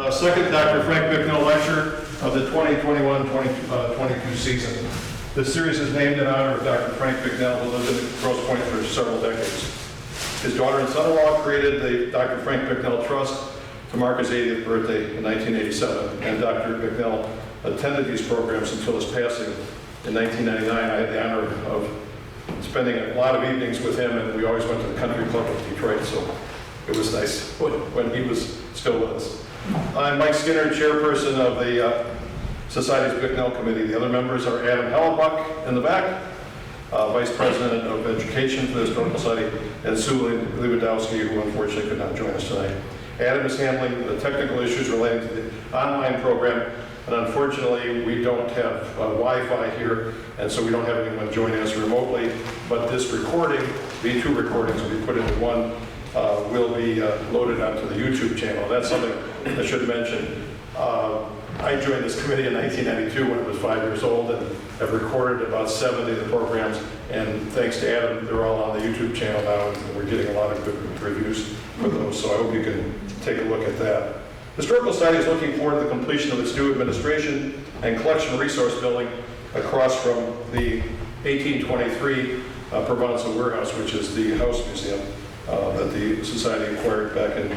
Second Dr. Frank Bicknell Lecture of the 2021-22 season. This series is named in honor of Dr. Frank Bicknell, who lived in Grosse Pointe for several decades. His daughter and son-in-law created the Dr. Frank Bicknell Trust to mark his 80th birthday in 1987, and Dr. Bicknell attended these programs until his passing in 1999. I had the honor of spending a lot of evenings with him, and we always went to the country club of Detroit, so it was nice when he was still with us. I'm Mike Skinner, chairperson of the Society's Bicknell Committee. The other members are Adam Hellenbach in the back, Vice President of Education for the Historical Society, and Sue Lewandowski, who unfortunately could not join us tonight. Adam is handling the technical issues relating to the online program, and unfortunately we don't have Wi-Fi here, and so we don't have anyone joining us remotely, but this recording, the two recordings will be put into one, will be loaded onto the YouTube channel. That's something I should mention. I joined this committee in 1992 when I was 5 years old, and have recorded about 70 of the programs, and thanks to Adam, they're all on the YouTube channel now, and we're getting a lot of good reviews for those, so I hope you can take a look at that. The Historical Society is looking forward to the completion of its new administration and collection resource building across from the 1823 Provençal Warehouse, which is the house museum that the Society acquired back in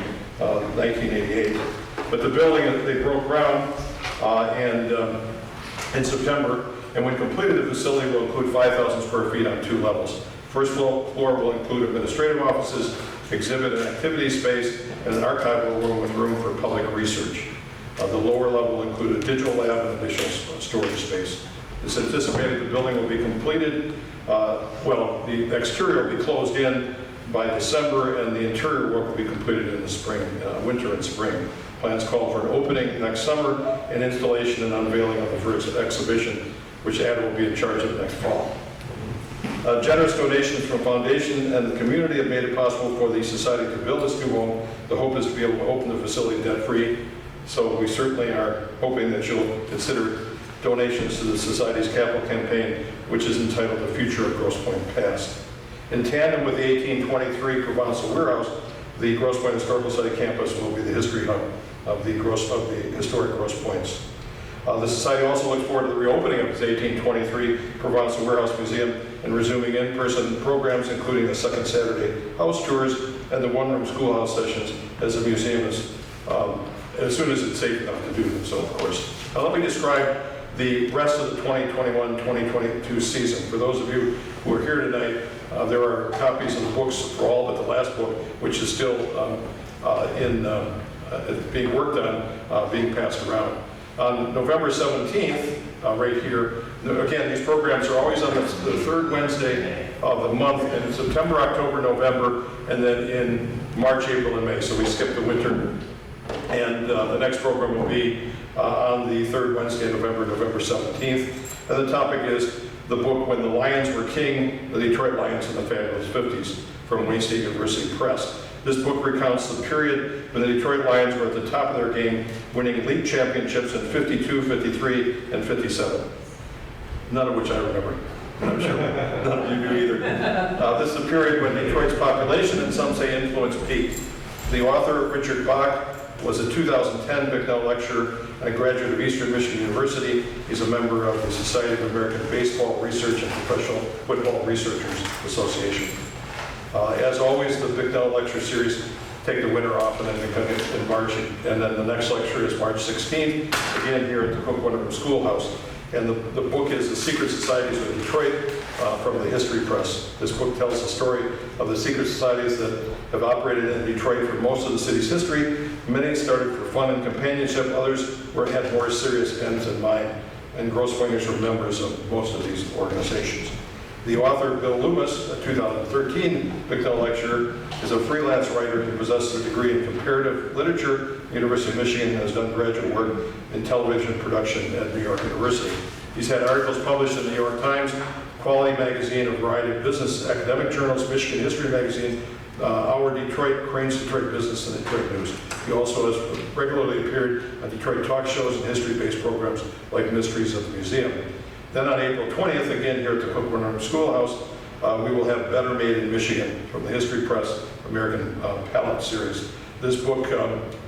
1988. But the building, they broke ground in September, and when completed, the facility will include 5,000 square feet on 2 levels. First floor will include administrative offices, exhibit and activity space, and an archival room with room for public research. The lower level will include a digital lab and additional storage space. It's anticipated the building will be completed, the exterior will be closed in by December, and the interior work will be completed in the spring, winter and spring. Plans call for an opening next summer and installation and unveiling of the first exhibition, which Adam will be in charge of next fall. Generous donations from Foundation and the community have made it possible for the Society to build this new home. The hope is to be able to open the facility debt-free, so we certainly are hoping that you'll consider donations to the Society's capital campaign, which is entitled The Future of Grosse Pointe Past. In tandem with the 1823 Provençal Warehouse, the Grosse Pointe Historical Society campus will be the history hub of the historic Grosse Pointes. The Society also looks forward to the reopening of its 1823 Provençal Warehouse Museum and resuming in-person programs, including the second Saturday house tours and the one-room schoolhouse sessions, as the museum is, as soon as it's safe enough to do them, so of course. Now let me describe the rest of the 2021-2022 season. For those of you who are here tonight, there are copies of the books for all but the last book, which is still being worked on, being passed around. On November 17th, right here, again, these programs are always on the third Wednesday of the month in September, October, November, and then in March, April, and May. So we skip the winter. And the next program will be on the third Wednesday of November, November 17th. And the topic is the book When the Lions Were King, the Detroit Lions in the Fabulous 50s, from Wayne State University Press. This book recounts the period when the Detroit Lions were at the top of their game, winning league championships in 52, 53, and 57. None of which I remember. I'm sure none of you do either. This is the period when Detroit's population, and some say influence, peaked. The author, Richard Bach, was a 2010 Bicknell Lecturer and a graduate of Eastern Michigan University. He's a member of the Society of American Baseball Research and Professional Football Researchers Association. As always, the Bicknell Lecture Series take the winter off and then they come in March, and then the next lecture is March 16th, again here at the Cook Wonderful Schoolhouse. And the book is The Secret Societies of Detroit from the History Press. This book tells the story of the secret societies that have operated in Detroit for most of the city's history. Many started for fun and companionship, others had more serious ends in mind, and Grosse Pointers were members of most of these organizations. The author, Bill Loomis, a 2013 Bicknell Lecturer, is a freelance writer who possesses a degree in comparative literature at the University of Michigan and has done graduate work in television production at New York University. He's had articles published in the New York Times, Quality Magazine, a variety of business academic journals, Michigan History Magazine, Our Detroit, Crane's Detroit Business, and Detroit News. He also has regularly appeared on Detroit talk shows and history-based programs like Mysteries of the Museum. Then on April 20th, again here at the Cook Wonderful Schoolhouse, we will have Better Made in Michigan from the History Press American Palette Series. This book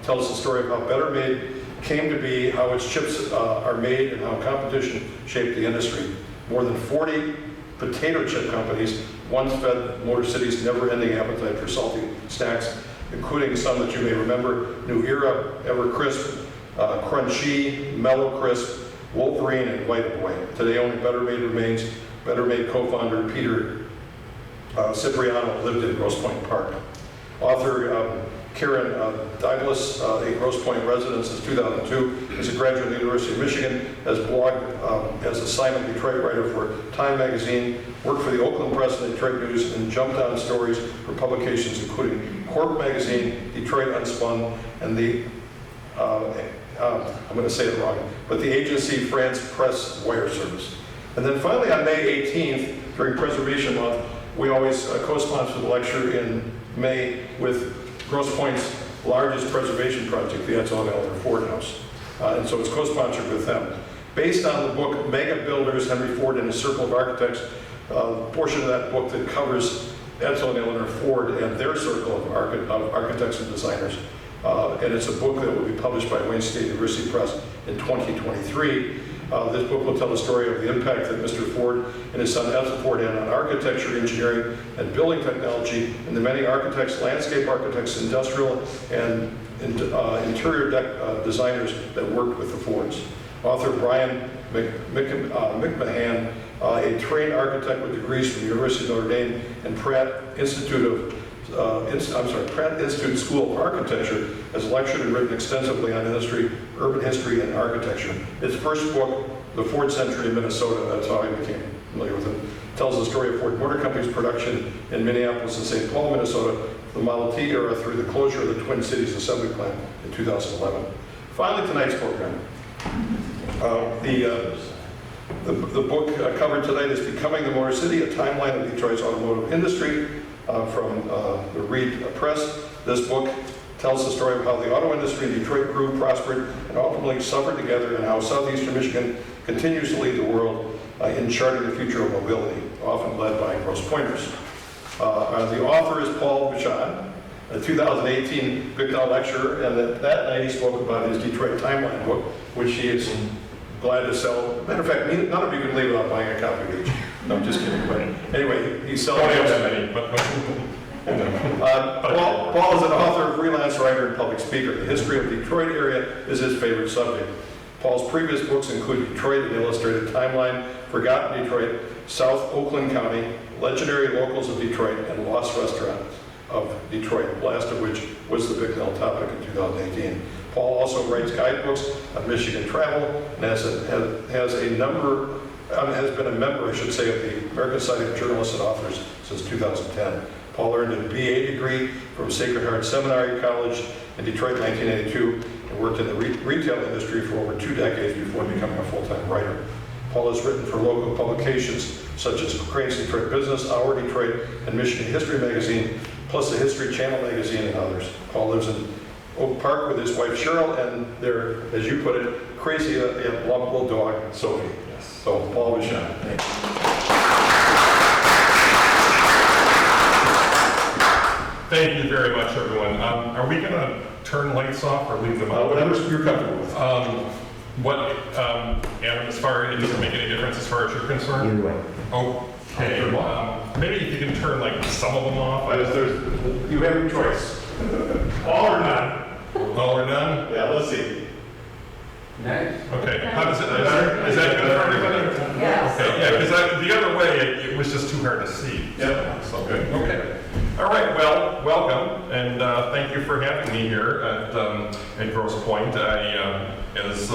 tells the story of how Better Made came to be, how its chips are made, and how competition shaped the industry. More than 40 potato chip companies once fed Motor City's never-ending appetite for salty snacks, including some that you may remember: New Era, Evercrisp, Crunchy, Mellow Crisp, Wolverine, and White Boy. Today only Better Made remains. Better Made co-founder Peter Cipriano lived in Grosse Pointe Park. Author Karen Diblis, a Grosse Pointe resident since 2002, is a graduate of the University of Michigan, has blogged as a Simon Detroit writer for Time Magazine, worked for the Oakland Press and Detroit News, and jumped on stories for publications including Corp Magazine, Detroit Unspun, and the, I'm going to say it wrong, but the Agency France Press Wire Service. And then finally on May 18th, during Preservation Month, we always co-sponsor the lecture in May with Grosse Pointe's largest preservation project, the Edsel Eleanor Ford House. And so it's co-sponsored with them. Based on the book Mega Builders, Henry Ford and His Circle of Architects, portion of that book that covers Edsel and Eleanor Ford and their circle of architects and designers. And it's a book that will be published by Wayne State University Press in 2023. This book will tell the story of the impact that Mr. Ford and his son Edsel Ford had on architecture, engineering, and building technology, and the many architects, landscape architects, industrial, and interior designers that worked with the Fords. Author Brian McMahon, a trained architect with degrees from the University of Notre Dame and Pratt Institute School of Architecture, has lectured and written extensively on industry, urban history, and architecture. His first book, The Ford Century in Minnesota, that's how I became familiar with it, tells the story of Ford Motor Company's production in Minneapolis and St. Paul, Minnesota, from the Model T era through the closure of the Twin Cities assembly plant in 2011. Finally, tonight's program. The book covered tonight is Becoming the Motor City, a timeline of Detroit's automotive industry, from the Reedy Press. This book tells the story of how the auto industry in Detroit grew, prospered, and ultimately suffered together, and how southeastern Michigan continues to lead the world in charting the future of mobility, often led by Grosse Pointers. The author is Paul Vachon, a 2018 Bicknell Lecturer, and that night he spoke about his Detroit Timeline book, which he is glad to sell. Matter of fact, none of you can leave without buying a copy of each. No, I'm just kidding. But anyway, he's selling. Don't have that many, but Paul is an author, freelance writer, and public speaker. The history of the Detroit area is his favorite subject. Paul's previous books include Detroit, an illustrated timeline, Forgotten Detroit, South Oakland County, Legendary Locals of Detroit, and Lost Restaurants of Detroit, last of which was the Bicknell topic in 2018. Paul also writes guidebooks on Michigan travel and has been a member, I should say, of the American Society of Journalists and Authors since 2010. Paul earned a BA degree from Sacred Heart Seminary College in Detroit in 1982 and worked in the retail industry for over 2 decades before becoming a full-time writer. Paul has written for local publications such as Crane's Detroit Business, Our Detroit, and Michigan History Magazine, plus the History Channel Magazine and others. Paul lives in Oak Park with his wife Cheryl and their, as you put it, crazy and lovable dog, Sophie. yes. So, Paul Vachon. Thank you very much, everyone. Are we going to turn lights off or leave them on? Whatever you're comfortable with. Adam, as far as it doesn't make any difference as far as you're concerned? Either way. Okay. Maybe if you can turn like some of them off. You have your choice. All or none? All or none? Yeah, let's see. Nice. Okay. How does it? Is that good for everybody? Yes. Okay. Yeah, because the other way it was just too hard to see. Yep. So good. Okay. All right. Well, welcome, and thank you for having me here at Grosse Pointe. As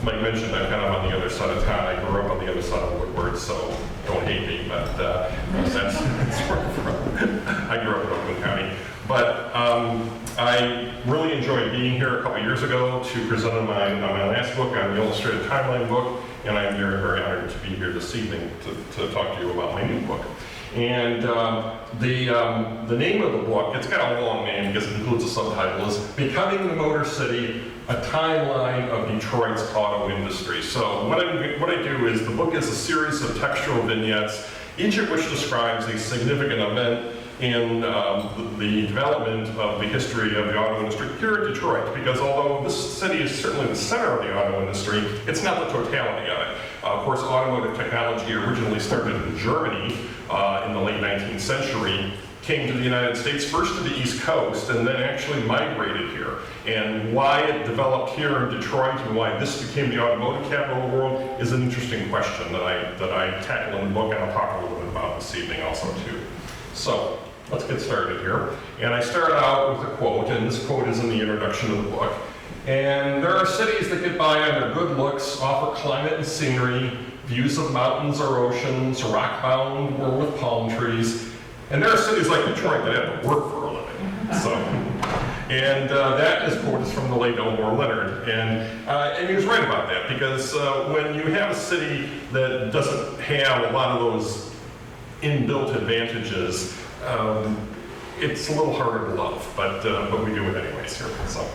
Mike mentioned, I'm kind of on the other side of town. I grew up on the other side of Woodward, so don't hate me, but that's where I'm from. I grew up in Oakland County. But I really enjoyed being here a couple years ago to present on my last book, on the illustrated timeline book, and I'm very, very honored to be here this evening to talk to you about my new book. And the name of the book, it's got a long name because it includes a subtitle, is Becoming the Motor City, a Timeline of Detroit's Auto Industry. So what I do is the book is a series of textual vignettes, each of which describes a significant event in the development of the history of the auto industry here in Detroit, because although this city is certainly the center of the auto industry, it's not the totality of it. Of course, automotive technology originally started in Germany in the late 19th century, came to the United States, first to the East Coast, and then actually migrated here. And why it developed here in Detroit and why this became the automotive capital of the world is an interesting question that I tackle in the book, and I'll talk a little bit about this evening also too. So let's get started here. And I start out with a quote, and this quote is in the introduction of the book. And there are cities that get by on their good looks, offer climate and scenery, views of mountains or oceans, rock-bound or with palm trees. And there are cities like Detroit that have to work for a living. So, and that is quote is from the late Elmore Leonard, and he was right about that, because when you have a city that doesn't have a lot of those inbuilt advantages, it's a little harder to love, but we do it anyways here. So.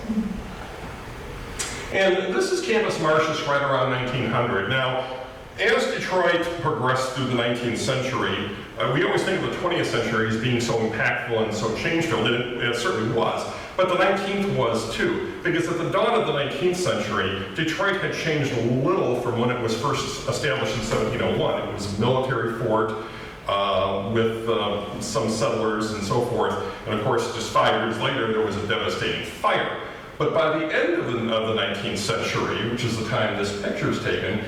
And this is Campus Martius right around 1900. Now, as Detroit progressed through the 19th century, we always think of the 20th century as being so impactful and so change-filled, and it certainly was. But the 19th was too, because at the dawn of the 19th century, Detroit had changed a little from when it was first established in 1701. It was a military fort with some settlers and so forth. And of course, just 5 years later, there was a devastating fire. But by the end of the 19th century, which is the time this picture is taken,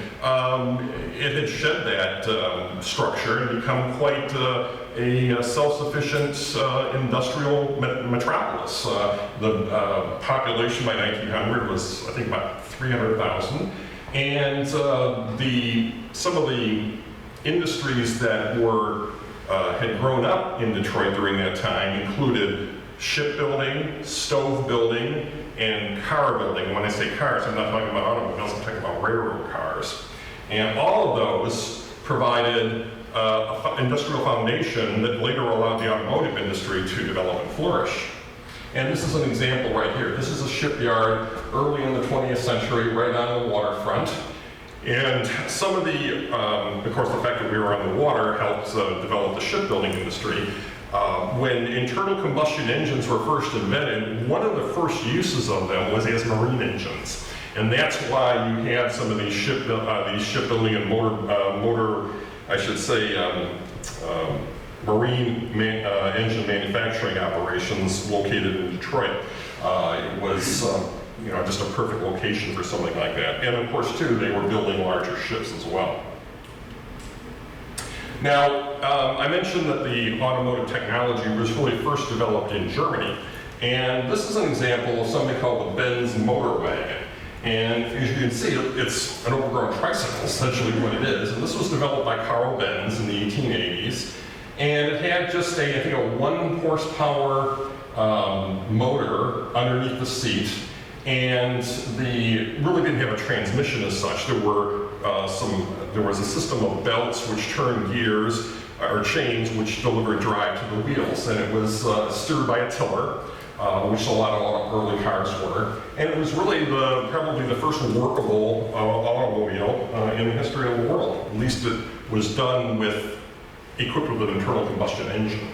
it had shed that structure and become quite a self-sufficient industrial metropolis. The population by 1900 was, I think, about 300,000. And some of the industries that had grown up in Detroit during that time included shipbuilding, stove building, and car building. When I say cars, I'm not talking about automobiles, I'm talking about railroad cars. And all of those provided an industrial foundation that later allowed the automotive industry to develop and flourish. And this is an example right here. This is a shipyard early in the 20th century, right on the waterfront. And some of of course, the fact that we were on the water helped develop the shipbuilding industry. When internal combustion engines were first invented, one of the first uses of them was as marine engines. And that's why you had some of these shipbuilding and marine engine manufacturing operations located in Detroit. It was just a perfect location for something like that. And of course, too, they were building larger ships as well. Now, I mentioned that the automotive technology was really first developed in Germany, and this is an example of something called the Benz motor wagon. And as you can see, it's an overgrown tricycle, essentially what it is. And this was developed by Carl Benz in the 1880s, and it had just I think a 1 horsepower motor underneath the seat, and really didn't have a transmission as such. There was a system of belts which turned gears, or chains which delivered drive to the wheels, and it was steered by a tiller, which a lot of early cars were. And it was really probably the first workable automobile in the history of the world. At least it was done equipped with an internal combustion engine.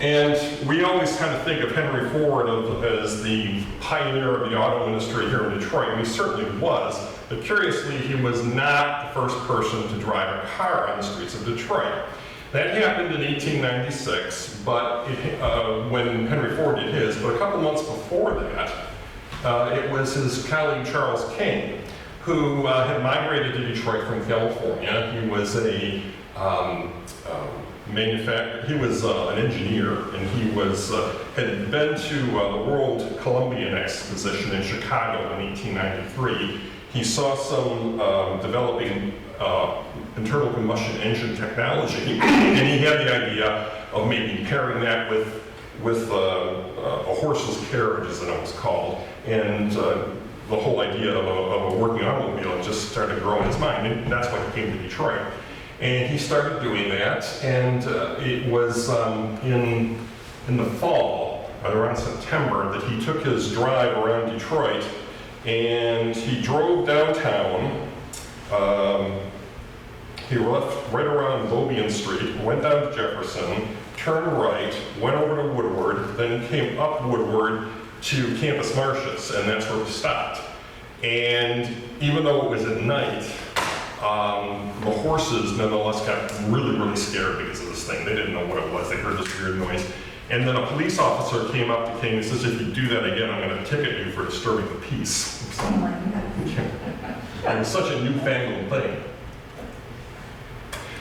And we always kind of think of Henry Ford as the pioneer of the auto industry here in Detroit, and he certainly was. But curiously, he was not the first person to drive a car on the streets of Detroit. That happened in 1896, but when Henry Ford did his. But a couple months before that, it was his colleague Charles King, who had migrated to Detroit from California. He was he was an engineer, and he had been to the World Columbian Exposition in Chicago in 1893. He saw some developing internal combustion engine technology, and he had the idea of maybe pairing that with a horseless carriage, as it was called, and the whole idea of a working automobile just started growing in his mind, and that's why he came to Detroit. And he started doing that, and it was in the fall, around September, that he took his drive around Detroit, and he drove downtown. He left right around Lobian Street, went down to Jefferson, turned right, went over to Woodward, then came up Woodward to Campus Martius, and that's where we stopped. And even though it was at night, the horses nonetheless got really, really scared because of this thing. They didn't know what it was. They heard this weird noise. And then a police officer came up to King and says, if you do that again, I'm going to ticket you for disturbing the peace. Oh my God. It was such a newfangled thing.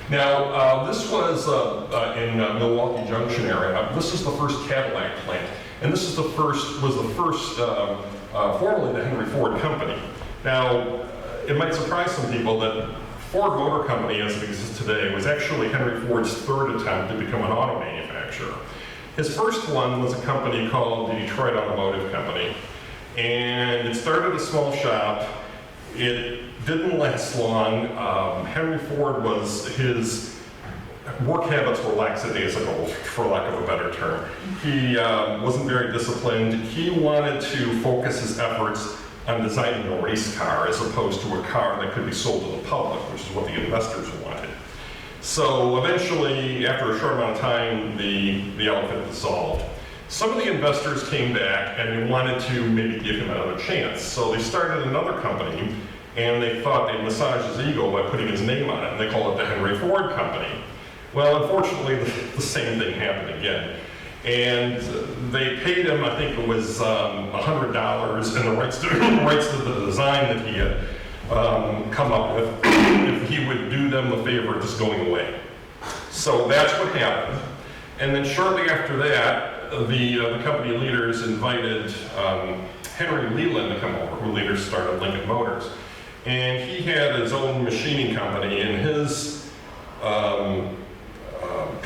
Now, this was in Milwaukee Junction area. This is the first Cadillac plant. And this is was the first, formerly the Henry Ford Company. Now, it might surprise some people that Ford Motor Company, as it exists today, was actually Henry Ford's third attempt to become an auto manufacturer. His first one was a company called the Detroit Automotive Company. And it started a small shop. It didn't last long. Henry Ford his work habits were lackadaisical, for lack of a better term. He wasn't very disciplined. He wanted to focus his efforts on designing a race car as opposed to a car that could be sold to the public, which is what the investors wanted. So eventually, after a short amount of time, the outfit dissolved. Some of the investors came back and they wanted to maybe give him another chance. So they started another company, and they thought they'd massage his ego by putting his name on it, and they called it the Henry Ford Company. Well, unfortunately, the same thing happened again. And they paid him, I think it was $100, and the rights to the design that he had come up with, if he would do them the favor of just going away. So that's what happened. And then shortly after that, the company leaders invited Henry Leland to come over, who later started Lincoln Motors. And he had his own machining company, and his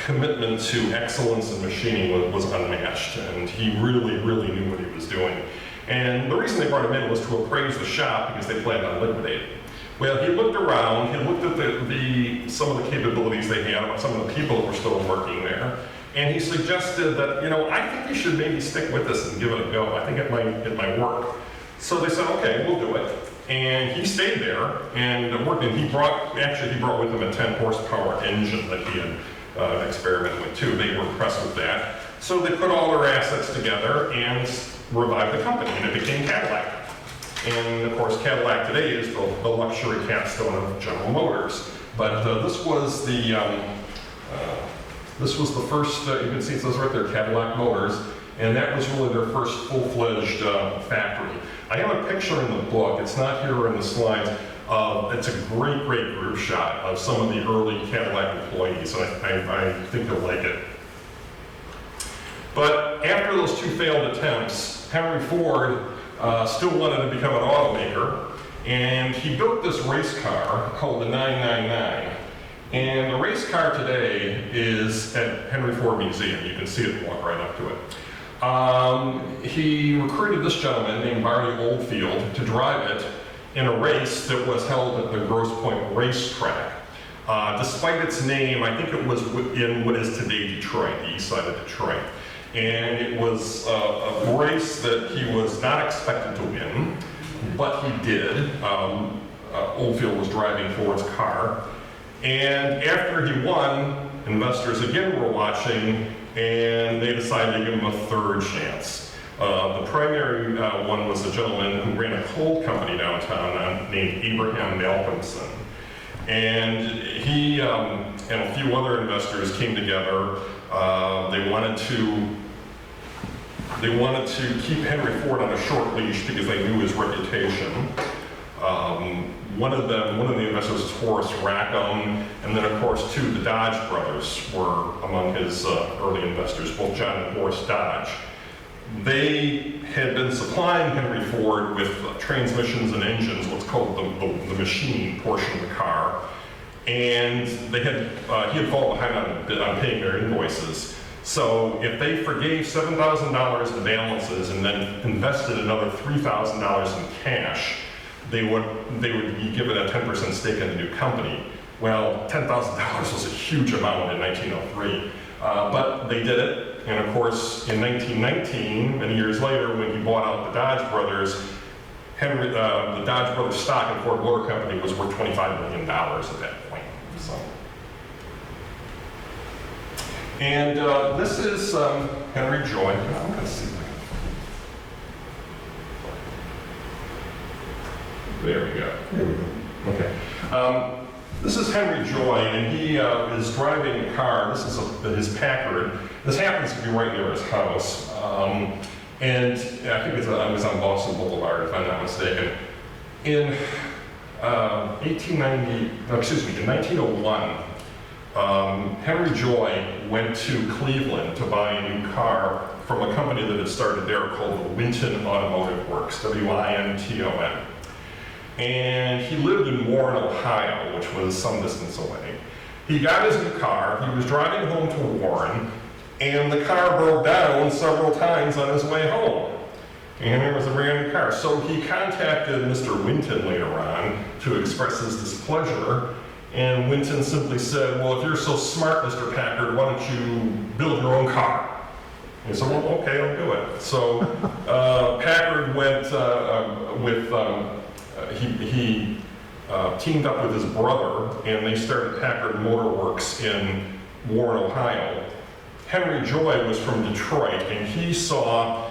commitment to excellence in machining was unmatched, and he really, really knew what he was doing. And the reason they brought him in was to appraise the shop because they planned on liquidating. Well, he looked around, he looked at some of the capabilities they had, some of the people that were still working there, and he suggested that, I think you should maybe stick with this and give it a go. I think it might work. So they said, okay, we'll do it. And he stayed there and worked, and he brought with him a 10 horsepower engine that he had experimented with too. They were impressed with that. So they put all their assets together and revived the company, and it became Cadillac. And of course, Cadillac today is the luxury capstone of General Motors. But this was the first, you can see it says right there, Cadillac Motors, and that was really their first full-fledged factory. I have a picture in the book, it's not here in the slides. It's a great, great group shot of some of the early Cadillac employees, and I think you'll like it. But after those two failed attempts, Henry Ford still wanted to become an automaker, and he built this race car called the 999. And the race car today is at Henry Ford Museum. You can see it and walk right up to it. He recruited this gentleman named Barney Oldfield to drive it in a race that was held at the Grosse Pointe racetrack. Despite its name, I think it was in what is today Detroit, the east side of Detroit. And it was a race that he was not expected to win, but he did. Oldfield was driving Ford's car. And after he won, investors again were watching, and they decided to give him a third chance. The primary one was a gentleman who ran a coal company downtown named Abraham Malcolmson. And he and a few other investors came together. They wanted to keep Henry Ford on a short leash because they knew his reputation. One of the investors was Horace Rackham, and then of course the Dodge brothers were among his early investors, both John and Horace Dodge. They had been supplying Henry Ford with transmissions and engines, what's called the machine portion of the car, and he had fallen behind on paying their invoices. So if they forgave $7,000 in balances and then invested another $3,000 in cash, they would be given a 10% stake in the new company. Well, $10,000 was a huge amount in 1903, but they did it. And of course, in 1919, many years later, when he bought out the Dodge brothers, the Dodge brothers stock in Ford Motor Company was worth $25 million at that point. So. And this is Henry Joy. I'm going to see. There we go. Okay. This is Henry Joy, and he is driving a car. This is his Packard. This happens to be right near his house. And I think it was on Boston Boulevard, if I'm not mistaken. In 1901, Henry Joy went to Cleveland to buy a new car from a company that had started there called the Winton Automotive Works, W-I-N-T-O-N. And he lived in Warren, Ohio, which was some distance away. He got his new car, he was driving home to Warren, and the car broke down several times on his way home. And it was a brand new car. So he contacted Mr. Winton later on to express his displeasure, and Winton simply said, well, if you're so smart, Mr. Packard, why don't you build your own car? And he said, well, okay, I'll do it. So Packard went he teamed up with his brother, and they started Packard Motor Works in Warren, Ohio. Henry Joy was from Detroit, and he saw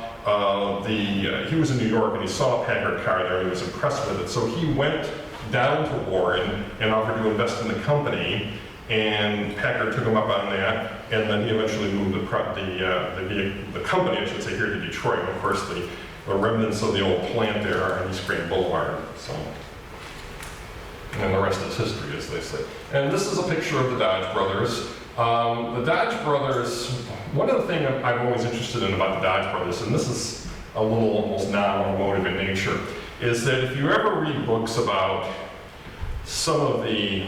he was in New York, and he saw a Packard car there, and he was impressed with it. So he went down to Warren and offered to invest in the company, and Packard took him up on that, and then he eventually moved the company, I should say, here to Detroit. And of course, the remnants of the old plant there are on East Grand Boulevard. So, and the rest is history, as they say. And this is a picture of the Dodge brothers. The Dodge brothers, one of the things I'm always interested in about the Dodge brothers, and this is a little almost non-automotive in nature, is that if you ever read books about some of the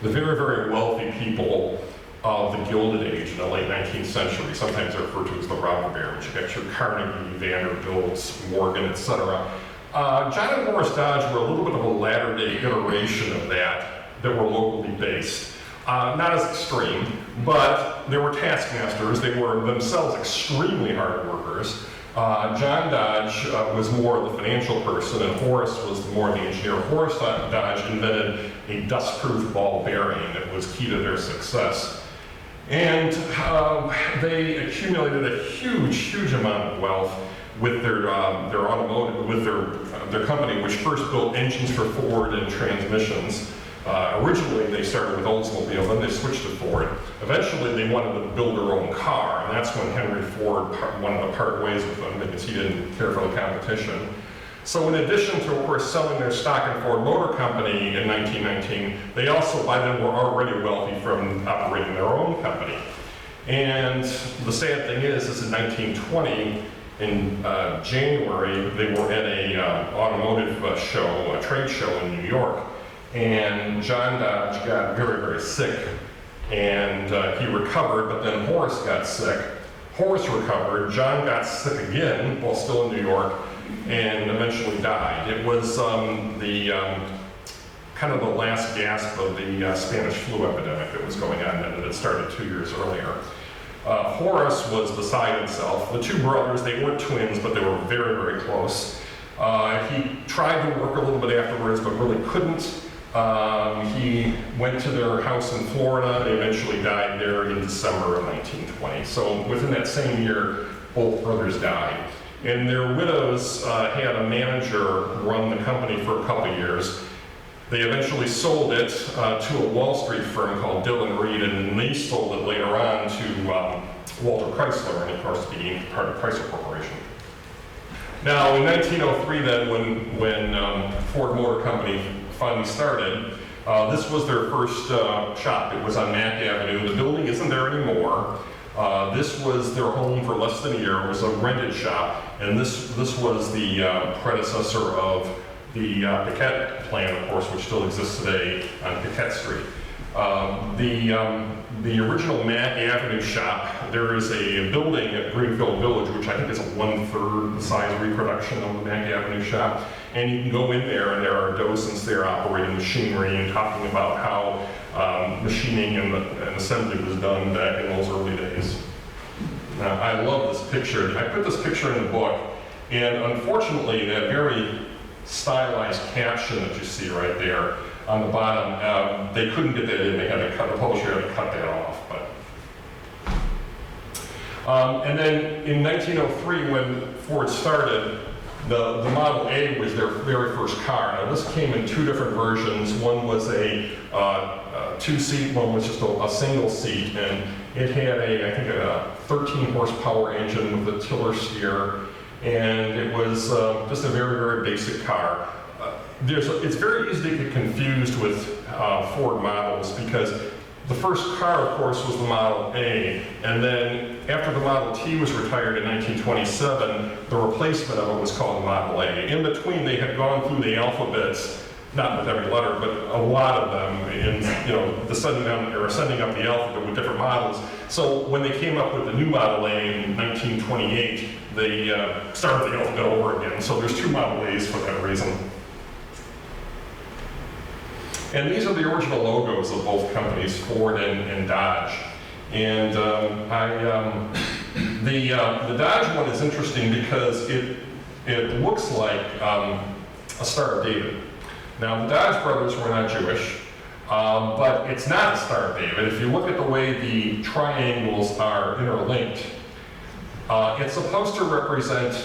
very, very wealthy people of the Gilded Age in the late 19th century, sometimes they're referred to as the robber barons. You got your Carnegie, Vanderbilts, Morgan, etc. John and Horace Dodge were a little bit of a latter-day iteration of that were locally based. Not as extreme, but they were taskmasters. They were themselves extremely hard workers. John Dodge was more the financial person, and Horace was more the engineer. Horace Dodge invented a dust-proof ball bearing that was key to their success. And they accumulated a huge, huge amount of wealth with their automotive, with their company, which first built engines for Ford and transmissions. Originally, they started with Oldsmobile, then they switched to Ford. Eventually, they wanted to build their own car, and that's when Henry Ford wanted to part ways with them because he didn't care for the competition. So in addition to, of course, selling their stock in Ford Motor Company in 1919, they also, by then, were already wealthy from operating their own company. And the sad thing is in 1920, in January, they were at a automotive show, a trade show in New York, and John Dodge got very, very sick, and he recovered, but then Horace got sick. Horace recovered, John got sick again while still in New York, and eventually died. It was kind of the last gasp of the Spanish flu epidemic that was going on then, that had started 2 years earlier. Horace was beside himself. The two brothers, they weren't twins, but they were very, very close. He tried to work a little bit afterwards, but really couldn't. He went to their house in Florida. They eventually died there in December of 1920. So within that same year, both brothers died. And their widows had a manager run the company for a couple of years. They eventually sold it to a Wall Street firm called Dillon Reed, and then they sold it later on to Walter Chrysler, and of course became part of Chrysler Corporation. Now, in 1903, then, when Ford Motor Company finally started, this was their first shop. It was on Mack Avenue. The building isn't there anymore. This was their home for less than a year. It was a rented shop, and this was the predecessor of the Piquette plant, of course, which still exists today on Piquette Street. The original Mack Avenue shop, there is a building at Greenfield Village, which I think is a 1/3 size reproduction of the Mack Avenue shop. And you can go in there, and there are docents there operating machinery and talking about how machining and assembly was done back in those early days. Now, I love this picture. I put this picture in the book, and unfortunately, that very stylized caption that you see right there, on the bottom. They couldn't get that in. They had to cut, the publisher had to cut that off. And then in 1903, when Ford started, the Model A was their very first car. Now this came in two different versions. One was a two-seat, one was just a single seat, and it had I think a 13 horsepower engine with a tiller steer, and it was just a very, very basic car. It's very easy to get confused with Ford models because the first car, of course, was the Model A, and then after the Model T was retired in 1927, the replacement of it was called the Model A. In between, they had gone through the alphabets, not with every letter, but a lot of them, in descending up the alphabet with different models. So when they came up with the new Model A in 1928, they started the alphabet over again. So there's two Model A's for that reason. And these are the original logos of both companies, Ford and Dodge. And the Dodge one is interesting because it looks like a Star of David. Now, the Dodge brothers were not Jewish, but it's not a Star of David. If you look at the way the triangles are interlinked, it's supposed to represent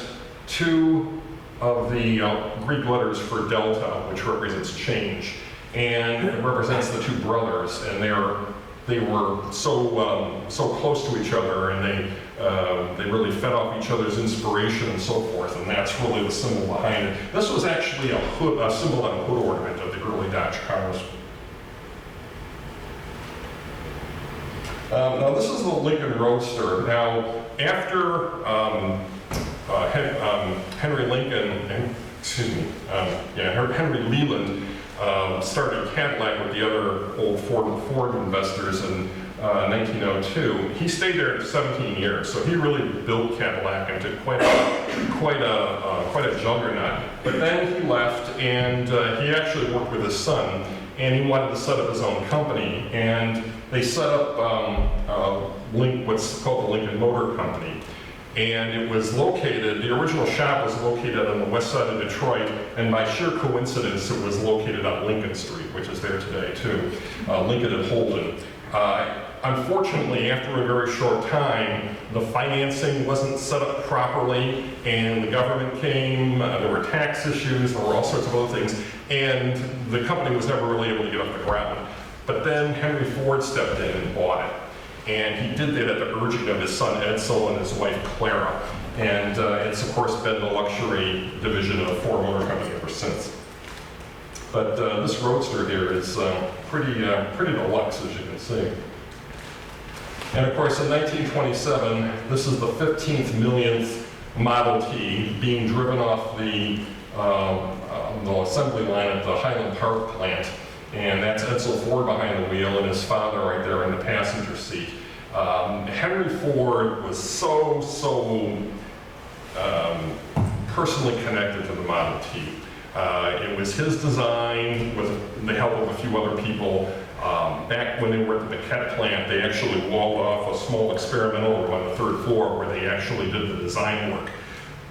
two of the Greek letters for delta, which represents change. And it represents the two brothers, and they were so close to each other, and they really fed off each other's inspiration and so forth, and that's really the symbol behind it. This was actually a symbol on a hood ornament of the early Dodge cars. Now this is the Lincoln Roadster. Now after Henry Leland started Cadillac with the other old Ford investors in 1902. He stayed there 17 years, so he really built Cadillac into quite a juggernaut. But then he left, and he actually worked with his son, and he wanted to set up his own company, and they set up what's called the Lincoln Motor Company. And it was located, the original shop was located on the west side of Detroit, and by sheer coincidence, it was located on Lincoln Street, which is there today too, Lincoln and Holden. Unfortunately, after a very short time, the financing wasn't set up properly, and the government came, there were tax issues, there were all sorts of other things, and the company was never really able to get off the ground. But then Henry Ford stepped in and bought it. And he did that at the urging of his son Edsel and his wife Clara. And it's of course been the luxury division of Ford Motor Company ever since. But this Roadster here is pretty deluxe, as you can see. And of course in 1927, this is the 15th millionth Model T being driven off the assembly line at the Highland Park plant. And that's Edsel Ford behind the wheel and his father right there in the passenger seat. Henry Ford was so personally connected to the Model T. It was his design with the help of a few other people. Back when they were at the Bicknell plant, they actually walled off a small experimental room on the 3rd floor where they actually did the design work.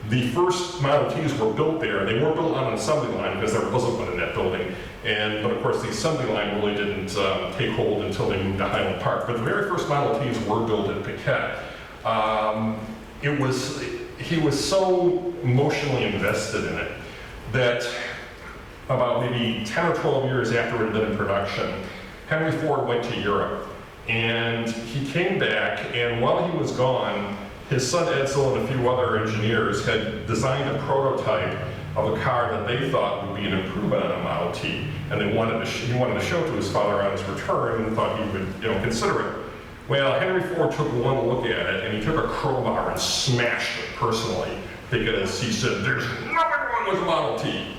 The first Model Ts were built there. They weren't built on an assembly line because there wasn't one in that building. But of course, the assembly line really didn't take hold until they moved to Highland Park. But the very first Model Ts were built at Piquet. He was so emotionally invested in it that about maybe 10 or 12 years after it had been in production, Henry Ford went to Europe. And he came back, and while he was gone, his son Edsel and a few other engineers had designed a prototype of a car that they thought would be an improvement on a Model T, and he wanted to show it to his father on his return and thought he would consider it. Well, Henry Ford took one look at it, and he took a crowbar and smashed it personally because he said, "There's nothing wrong with a Model T."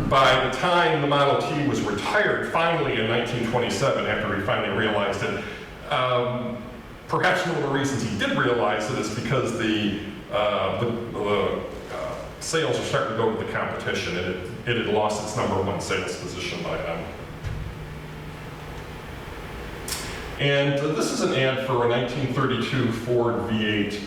By the time the Model T was retired, finally in 1927, after he finally realized it, perhaps one of the reasons he did realize it is because the sales are starting to go to the competition, and it had lost its #1 sales position by then. And this is an ad for a 1932 Ford V8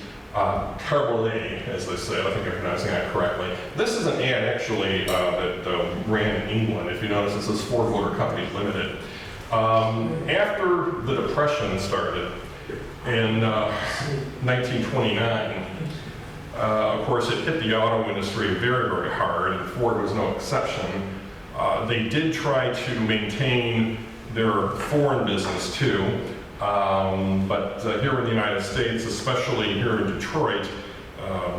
Carbolet, as they say. I think I'm pronouncing that correctly. This is an ad actually that ran in England. If you notice, it says Ford Motor Company Limited. After the Depression started in 1929, of course, it hit the auto industry very, very hard, and Ford was no exception. They did try to maintain their foreign business too, but here in the United States, especially here in Detroit,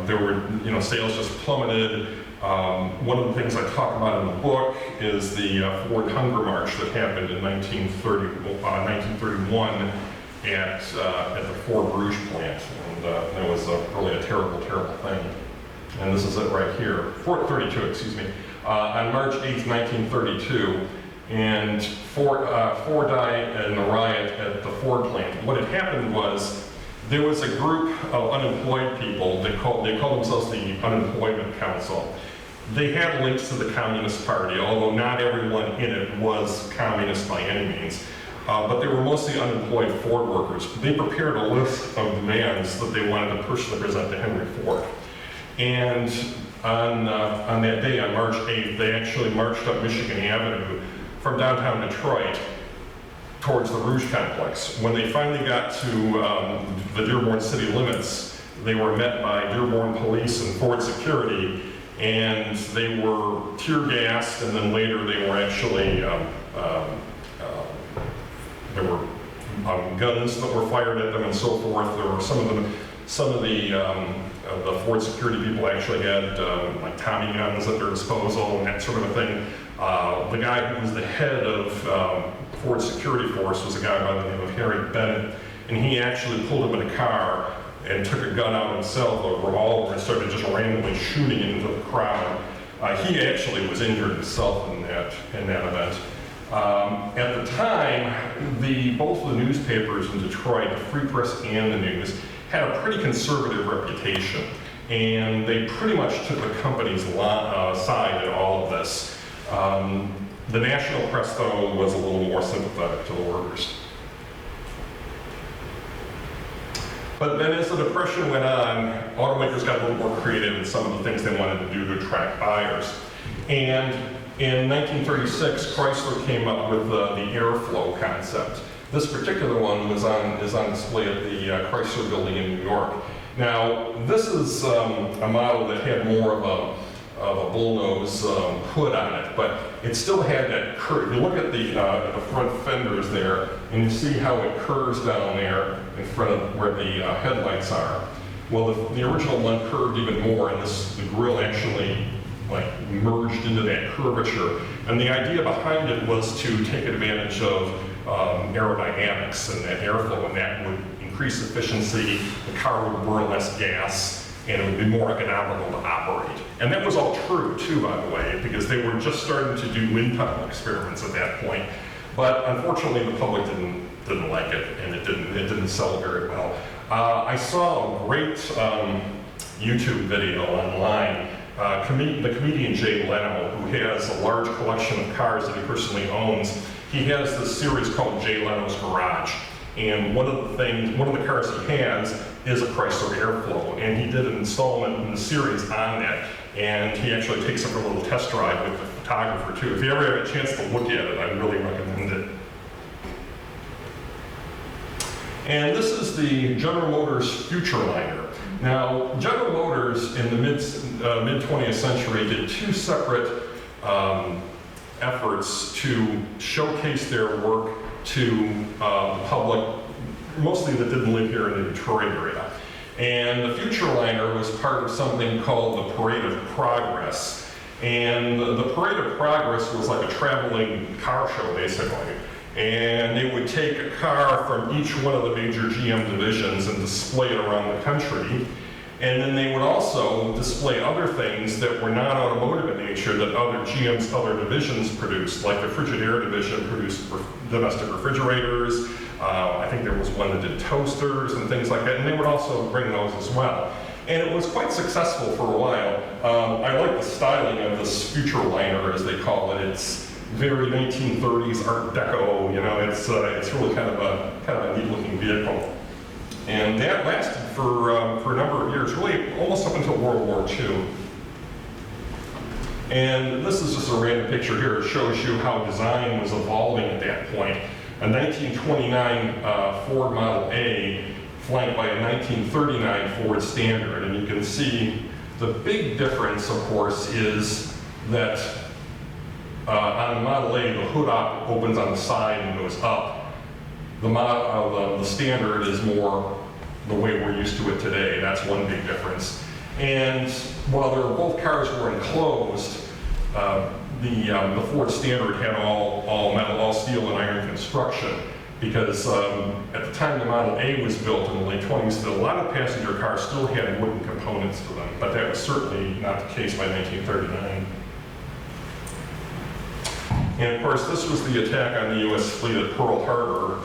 there were, sales just plummeted. One of the things I talk about in the book is the Ford Hunger March that happened in 1931 at the Ford Rouge plant, and that was really a terrible, terrible thing. And this is it right here, Ford 32, excuse me. On March 8th, 1932, and Ford died in a riot at the Ford plant. What had happened was there was a group of unemployed people that called themselves the Unemployment Council. They had links to the Communist Party, although not everyone in it was communist by any means. But they were mostly unemployed Ford workers. They prepared a list of demands that they wanted to personally present to Henry Ford. And on that day, on March 8th, they actually marched up Michigan Avenue from downtown Detroit towards the Rouge complex. When they finally got to the Dearborn city limits, they were met by Dearborn police and Ford security, and they were tear gassed, and then later they were actually there were guns that were fired at them and so forth. There were some of the Ford security people actually had like Tommy guns at their disposal and that sort of a thing. The guy who was the head of Ford security force was a guy by the name of Harry Bennett, and he actually pulled up in a car and took a gun out himself, a revolver, and started just randomly shooting into the crowd. He actually was injured himself in that event. At the time, both the newspapers in Detroit, the Free Press and the News, had a pretty conservative reputation, and they pretty much took the company's side in all of this. The national press, though, was a little more sympathetic to the workers. But then as the Depression went on, automakers got a little more creative in some of the things they wanted to do to attract buyers. And in 1936, Chrysler came up with the airflow concept. This particular one is on display at the Chrysler building in New York. Now, this is a model that had more of a bullnose hood on it, but it still had that curve. You look at the front fenders there, and you see how it curves down there in front of where the headlights are. Well, the original one curved even more, and the grille actually merged into that curvature. And the idea behind it was to take advantage of aerodynamics and that airflow, and that would increase efficiency, the car would burn less gas, and it would be more economical to operate. And that was all true too, by the way, because they were just starting to do wind tunnel experiments at that point. But unfortunately, the public didn't like it, and it didn't sell very well. I saw a great YouTube video online. The comedian Jay Leno, who has a large collection of cars that he personally owns, he has this series called Jay Leno's Garage. And one of the cars he has is a Chrysler Airflow, and he did an installment in the series on that. And he actually takes it for a little test drive with the photographer too. If you ever have a chance to look at it, I really recommend it. And this is the General Motors Futureliner. Now, General Motors in the mid-20th century did two separate efforts to showcase their work to the public, mostly that didn't live here in the Detroit area. And the Futureliner was part of something called the Parade of Progress. And the Parade of Progress was like a traveling car show, basically. And they would take a car from each one of the major GM divisions and display it around the country. And then they would also display other things that were non-automotive in nature that GM's other divisions produced, like the Frigidaire division produced domestic refrigerators. I think there was one that did toasters and things like that, and they would also bring those as well. And it was quite successful for a while. I like the styling of this Futureliner, as they call it. It's very 1930s Art Deco. It's really kind of a neat-looking vehicle. And that lasted for a number of years, really almost up until World War II. And this is just a random picture here. It shows you how design was evolving at that point. A 1929 Ford Model A flanked by a 1939 Ford Standard. And you can see the big difference, of course, is that on the Model A, the hood opens on the side and goes up. The Standard is more the way we're used to it today. That's one big difference. And while both cars were enclosed, the Ford Standard had all metal, all steel and iron construction, because at the time the Model A was built in the late 20s, a lot of passenger cars still had wooden components to them, but that was certainly not the case by 1939. And of course, this was the attack on the U.S. fleet at Pearl Harbor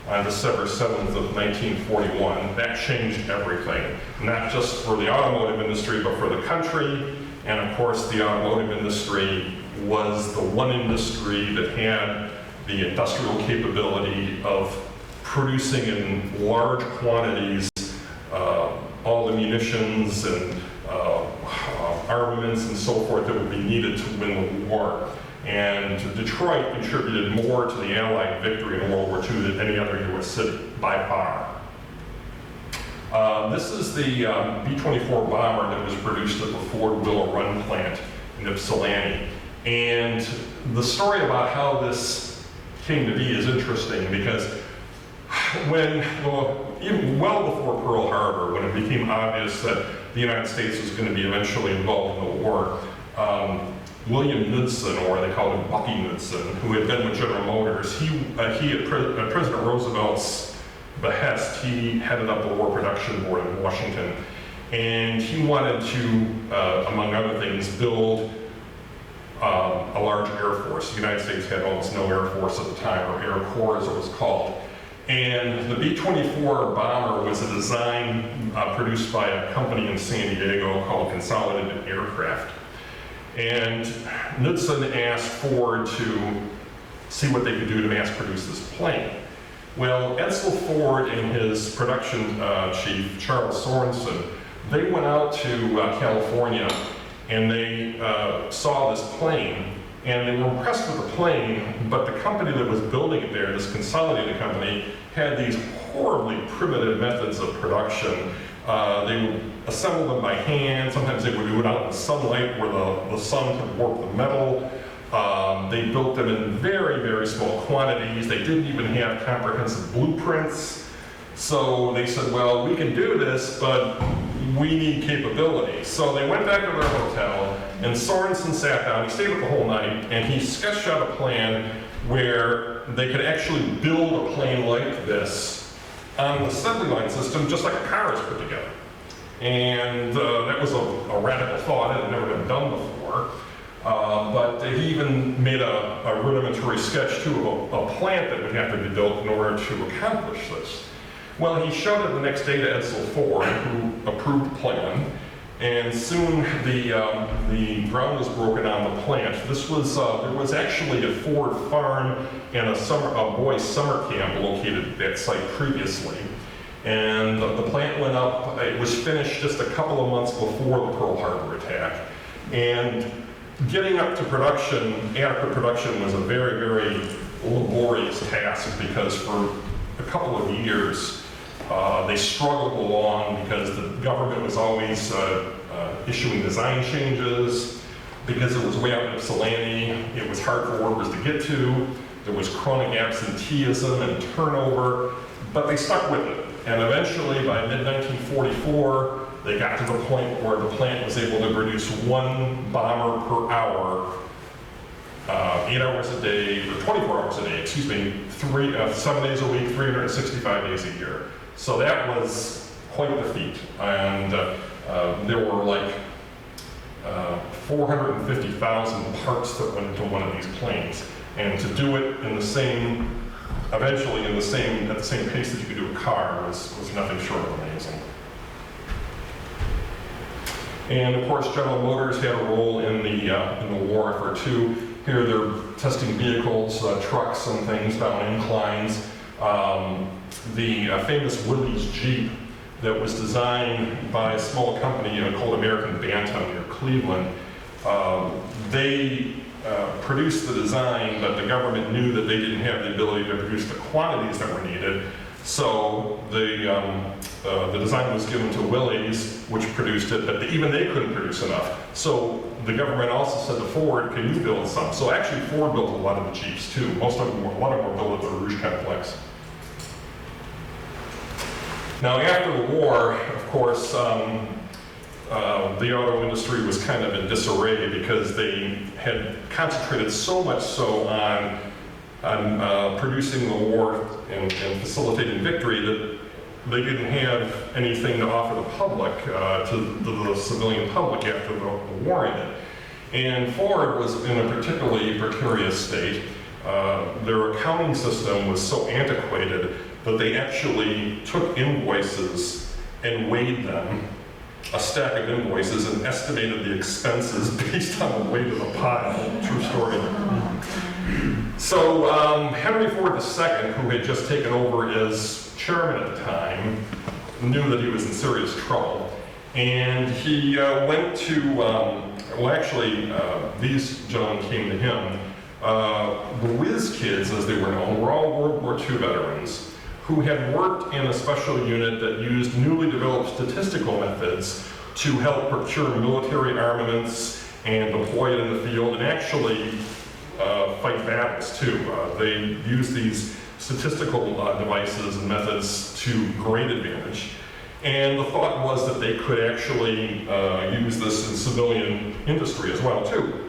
on December 7th of 1941. That changed everything, not just for the automotive industry, but for the country. And of course, the automotive industry was the one industry that had the industrial capability of producing in large quantities all the munitions and armaments and so forth that would be needed to win the war. And Detroit contributed more to the Allied victory in World War II than any other U.S. city, by far. This is the B-24 bomber that was produced at the Ford Willow Run plant in Ypsilanti. And the story about how this came to be is interesting, because even well before Pearl Harbor, when it became obvious that the United States was going to be eventually involved in the war, William Knudsen, or they called him Bucky Knudsen, who had been with General Motors, at President Roosevelt's behest, he headed up the War Production Board in Washington, and he wanted to, among other things, build a large Air Force. The United States had almost no Air Force at the time, or Air Corps as it was called. And the B-24 bomber was a design produced by a company in San Diego called Consolidated Aircraft. And Knudsen asked Ford to see what they could do to mass produce this plane. Well, Edsel Ford and his production chief, Charles Sorensen, they went out to California and they saw this plane, and they were impressed with the plane, but the company that was building it there, this consolidated company, had these horribly primitive methods of production. They would assemble them by hand. Sometimes they would do it out in the sunlight where the sun could warp the metal. They built them in very, very small quantities. They didn't even have comprehensive blueprints. So they said, well, we can do this, but we need capability. So they went back to their hotel, and Sorensen sat down. He stayed up the whole night, and he sketched out a plan where they could actually build a plane like this on the assembly line system, just like a car is put together. And that was a radical thought. It had never been done before. But he even made a rudimentary sketch, too, of a plant that would have to be built in order to accomplish this. Well, he showed it the next day to Edsel Ford, who approved the plan, and soon the ground was broken on the plant. There was actually a Ford farm and a boys' summer camp located at that site previously. And the plant went up. It was finished just a couple of months before the Pearl Harbor attack. And getting up to production, adequate production, was a very, very laborious task, because for a couple of years, they struggled along because the government was always issuing design changes. Because it was way out in Ypsilanti, it was hard for workers to get to. There was chronic absenteeism and turnover, but they stuck with it. And eventually, by mid-1944, they got to the point where the plant was able to produce one bomber per hour, 8 hours a day, or 24 hours a day, 7 days a week, 365 days a year. So that was quite the feat. And there were like 450,000 parts that went into one of these planes. And to do it at the same pace that you could do a car was nothing short of amazing. And of course, General Motors had a role in the war effort too. Here they're testing vehicles, trucks and things down inclines. The famous Willys Jeep that was designed by a small company called American Bantam near Cleveland. They produced the design, but the government knew that they didn't have the ability to produce the quantities that were needed. So the design was given to Willys, which produced it, but even they couldn't produce enough. So the government also said to Ford, can you build some? So actually Ford built a lot of the Jeeps too. A lot of them were built at the Rouge Complex. Now after the war, of course, the auto industry was kind of in disarray because they had concentrated so much so on producing the war and facilitating victory that they didn't have anything to offer the public, to the civilian public after the war ended. And Ford was in a particularly precarious state. Their accounting system was so antiquated that they actually took invoices and weighed them, a stack of invoices, and estimated the expenses based on the weight of the pile. True story. So Henry Ford II, who had just taken over as chairman at the time, knew that he was in serious trouble. And he went to, these gentlemen came to him. The Whiz Kids, as they were known, were all World War II veterans who had worked in a special unit that used newly developed statistical methods to help procure military armaments and deploy it in the field and actually fight battles too. They used these statistical devices and methods to great advantage. And the thought was that they could actually use this in civilian industry as well too.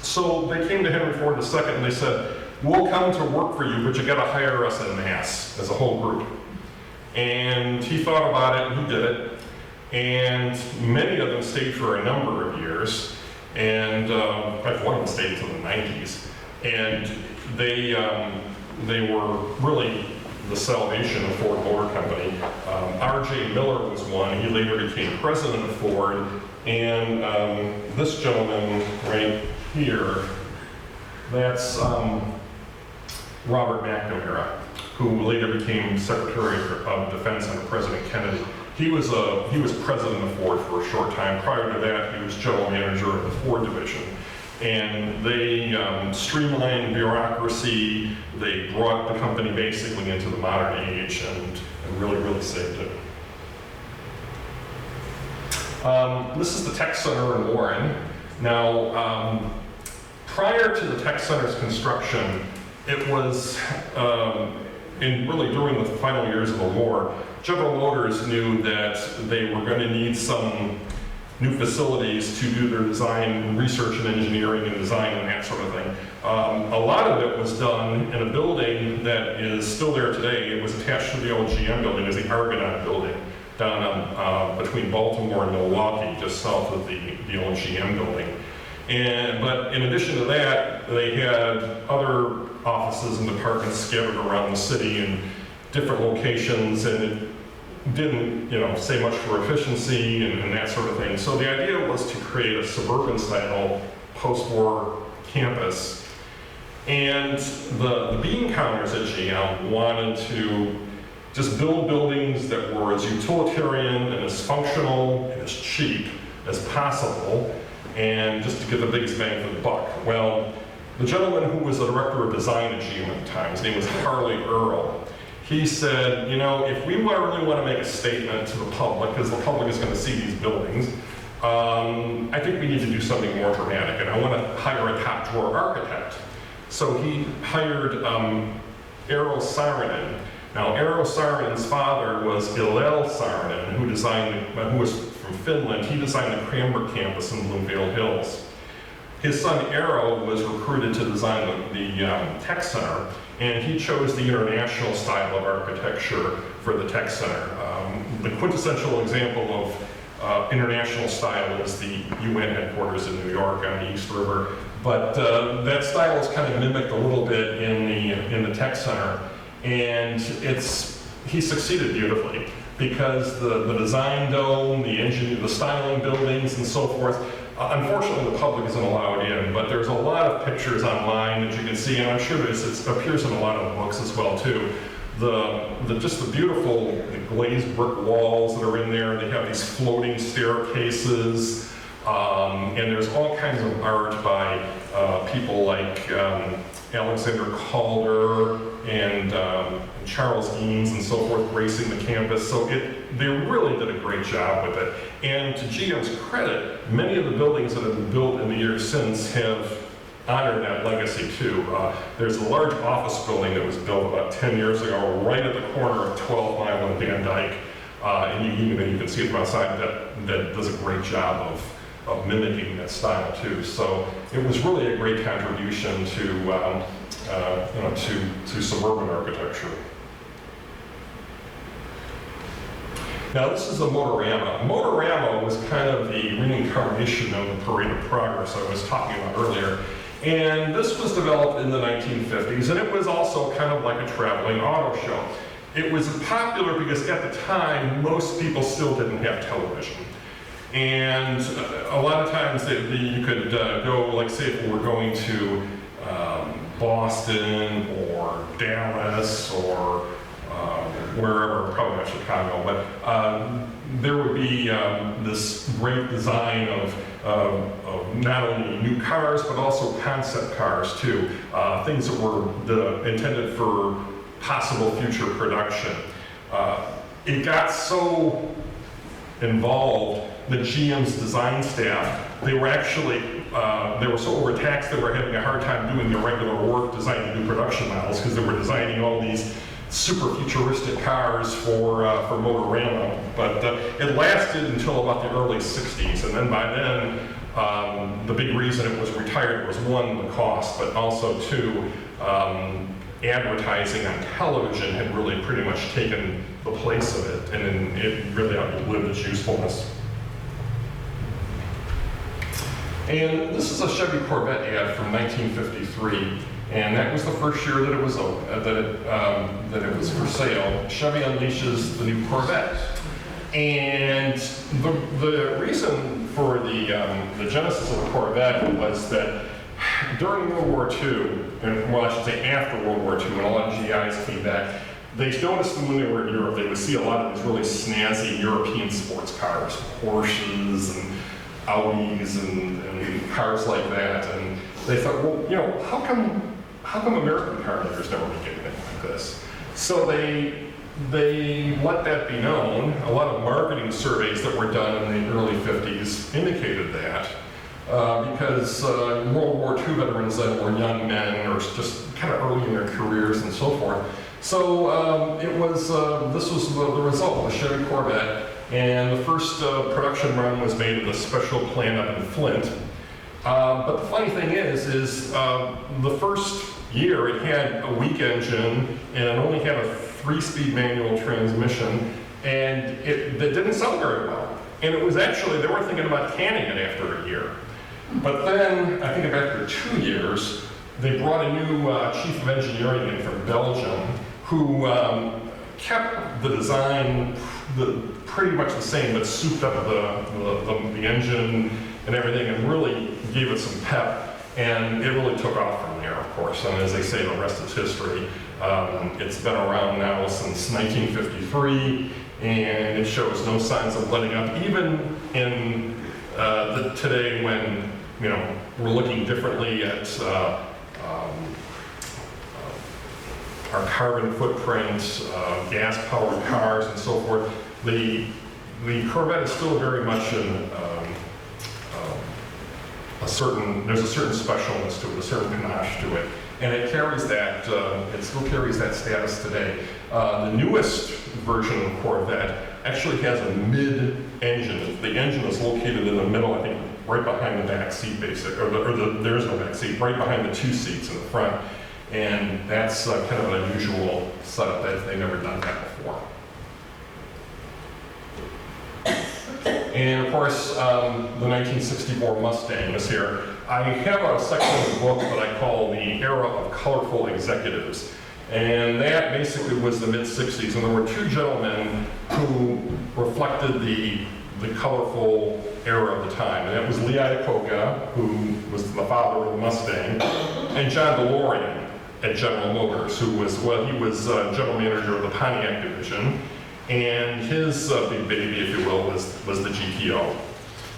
So they came to Henry Ford II and they said, we'll come to work for you, but you gotta hire us en masse, as a whole group. And he thought about it and he did it. And many of them stayed for a number of years. And in fact, one of them stayed until the 90s. And they were really the salvation of Ford Motor Company. R.J. Miller was one. He later became president of Ford. And this gentleman right here, that's Robert McNamara, who later became Secretary of Defense under President Kennedy. He was president of Ford for a short time. Prior to that, he was general manager of the Ford division. And they streamlined bureaucracy. They brought the company basically into the modern age and really, really saved it. This is the Tech Center in Warren. Now, prior to the Tech Center's construction, it was, really during the final years of the war, General Motors knew that they were going to need some new facilities to do their design, research and engineering and design and that sort of thing. A lot of it was done in a building that is still there today. It was attached to the old GM building, as the Argonaut building, down on, between Baltimore and Milwaukee, just south of the old GM building. But in addition to that, they had other offices and departments scattered around the city in different locations, and it didn't, say much for efficiency and that sort of thing. So the idea was to create a suburban-style post-war campus. And the bean counters at GM wanted to just build buildings that were as utilitarian and as functional and as cheap as possible, and just to get the biggest bang for the buck. Well, the gentleman who was the director of design at GM at the time, his name was Harley Earl. He said, if we really want to make a statement to the public, because the public is going to see these buildings, I think we need to do something more dramatic, and I want to hire a top drawer architect. So he hired Eero Saarinen. Now, Eero Saarinen's father was Hillel Saarinen, who was from Finland. He designed the Cranbrook campus in Bloomfield Hills. His son Eero was recruited to design the Tech Center, and he chose the international style of architecture for the Tech Center. The quintessential example of international style is the UN headquarters in New York on the East River, but that style is kind of mimicked a little bit in the Tech Center, and he succeeded beautifully because the design dome, the styling buildings, and so forth. Unfortunately, the public isn't allowed in, but there's a lot of pictures online that you can see, and I'm sure it appears in a lot of the books as well too. just the beautiful glazed brick walls that are in there. They have these floating staircases, and there's all kinds of art by people like Alexander Calder and Charles Eames and so forth gracing the campus. So they really did a great job with it. And to GM's credit, many of the buildings that have been built in the years since have honored that legacy too. There's a large office building that was built about 10 years ago right at the corner of 12 Mile and Van Dyke. And you can see it from outside, that does a great job of mimicking that style too. So it was really a great contribution to suburban architecture. Now this is a Motorama. Motorama was kind of the reincarnation of the Parade of Progress I was talking about earlier. And this was developed in the 1950s, and it was also kind of like a traveling auto show. It was popular because at the time, most people still didn't have television. And a lot of times you could go, like say if we were going to Boston or Dallas or wherever, probably not Chicago, but there would be this great design of not only new cars, but also concept cars too. Things that were intended for possible future production. It got so involved that GM's design staff, they were so overtaxed they were having a hard time doing their regular work designing new production models because they were designing all these super futuristic cars for Motorama. But it lasted until about the early 60s, and then by then, the big reason it was retired was one, the cost, but also two, advertising on television had really pretty much taken the place of it, and it really outlived its usefulness. And this is a Chevy Corvette ad from 1953, and that was the first year that it was that it was for sale. Chevy unleashes the new Corvette, and the reason for the genesis of the Corvette was that during World War II, and well, I should say after World War II, when a lot of GIs came back, they noticed that when they were in Europe, they would see a lot of these really snazzy European sports cars, Porsches and Audis and cars like that, and they thought, well, how come American car makers never make anything like this? So they let that be known. A lot of marketing surveys that were done in the early 50s indicated that. Because World War II veterans then were young men or just kind of early in their careers and so forth. So this was the result of the Chevy Corvette, and the first production run was made at a special plant up in Flint. But the funny thing is the first year it had a weak engine and it only had a 3-speed manual transmission, and it didn't sell very well. And it was actually, they were thinking about canning it after a year. But then, I think after 2 years, they brought a new chief of engineering in from Belgium who kept the design pretty much the same, but souped up the engine and everything and really gave it some pep. And it really took off from there, of course. And as they say, the rest is history. It's been around now since 1953, and it shows no signs of letting up, even in today when we're looking differently at our carbon footprint, gas-powered cars, and so forth. The Corvette is still very much there's a certain specialness to it, a certain panache to it, and it carries that. It still carries that status today. The newest version of Corvette actually has a mid-engine. The engine is located in the middle, I think, right behind the back seat, there's no back seat, right behind the 2 seats in the front. And that's kind of an unusual setup that they've never done that before. And of course, the 1964 Mustang is here. I have a section of the book that I call the era of colorful executives. And that basically was the mid-60s, and there were 2 gentlemen who reflected the colorful era of the time. And that was Lee Iacocca, who was the father of the Mustang, and John DeLorean. at General Motors, who was, well, he was general manager of the Pontiac division, and his big baby, if you will, was the GTO.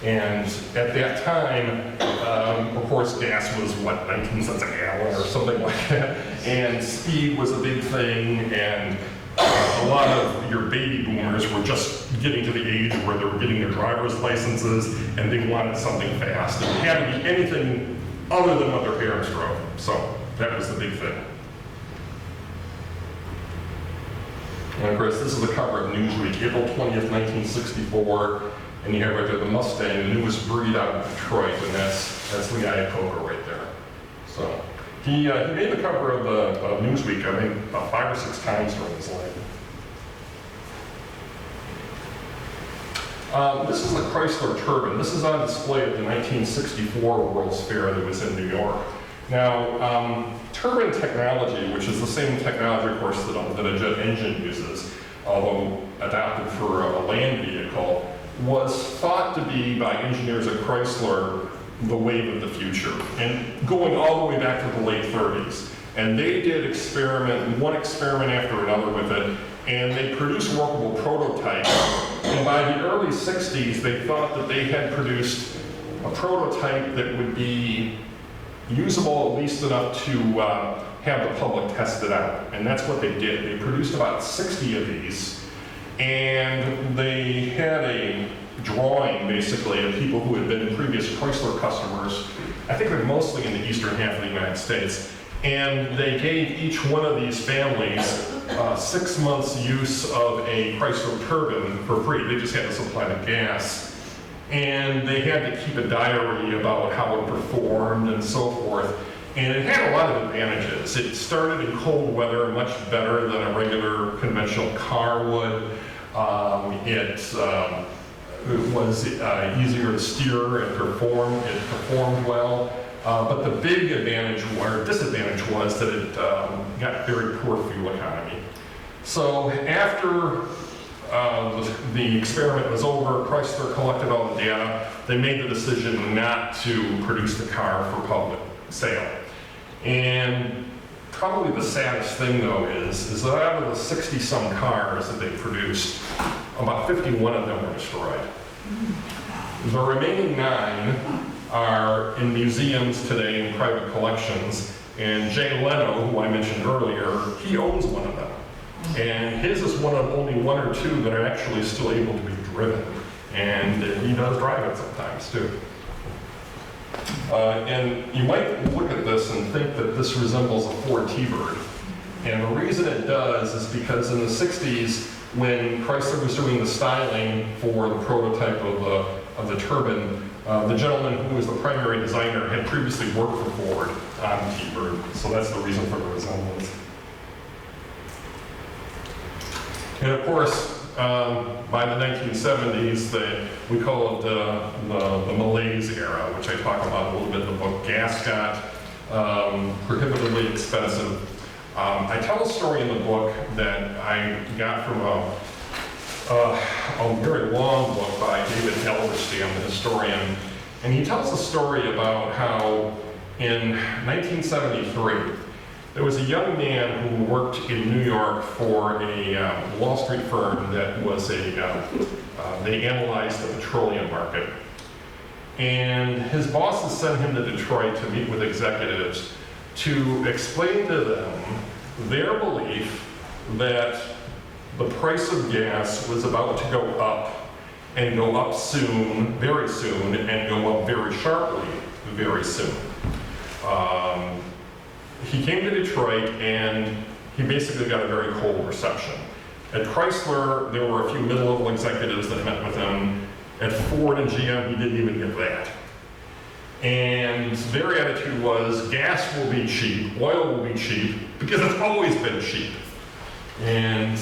And at that time, of course, gas was, what, 19 cents a gallon or something like that, and speed was a big thing, and a lot of your baby boomers were just getting to the age where they were getting their driver's licenses, and they wanted something fast. It had to be anything other than what their parents drove, so that was the big thing. And of course, this is the cover of Newsweek, April 20th, 1964. And you have right there the Mustang, the newest breed out of Detroit, and that's Lee Iacocca right there. So he made the cover of Newsweek, I think, about 5 or 6 times during his life. This is the Chrysler Turbine. This is on display at the 1964 World's Fair that was in New York. Now, turbine technology, which is the same technology, of course, that a jet engine uses, although adapted for a land vehicle, was thought to be by engineers at Chrysler the wave of the future, and going all the way back to the late 30s. And they did one experiment after another with it, and they produced workable prototypes. And by the early 60s, they thought that they had produced a prototype that would be usable at least enough to have the public test it out. And that's what they did. They produced about 60 of these, and they had a drawing, basically, of people who had been previous Chrysler customers. I think they're mostly in the eastern half of the United States. And they gave each one of these families 6 months use of a Chrysler turbine for free. They just had to supply the gas. And they had to keep a diary about how it performed and so forth. And it had a lot of advantages. It started in cold weather much better than a regular conventional car would. It was easier to steer and perform. It performed well. But the big advantage or disadvantage was that it got very poor fuel economy. So after the experiment was over, Chrysler collected all the data. They made the decision not to produce the car for public sale. And probably the saddest thing, though, is that out of the 60-some cars that they produced, about 51 of them were destroyed. The remaining 9 are in museums today in private collections, and Jay Leno, who I mentioned earlier, he owns one of them. And his is one of only 1 or 2 that are actually still able to be driven. And he does drive it sometimes, too. And you might look at this and think that this resembles a Ford T-Bird. And the reason it does is because in the 60s, when Chrysler was doing the styling for the prototype of the turbine, the gentleman who was the primary designer had previously worked for Ford on T-Bird, so that's the reason for the resemblance. And of course, by the 1970s, we call it the malaise era, which I talk about a little bit in the book. Gas got prohibitively expensive. I tell a story in the book that I got from a very long book by David Halberstam, the historian, and he tells a story about how in 1973, there was a young man who worked in New York for a Wall Street firm that was they analyzed the petroleum market. And his bosses sent him to Detroit to meet with executives to explain to them their belief that the price of gas was about to go up and go up soon, very soon, and go up very sharply, very soon. He came to Detroit and he basically got a very cold reception. At Chrysler, there were a few middle-level executives that met with him. At Ford and GM, he didn't even get that. And their attitude was, gas will be cheap, oil will be cheap, because it's always been cheap. And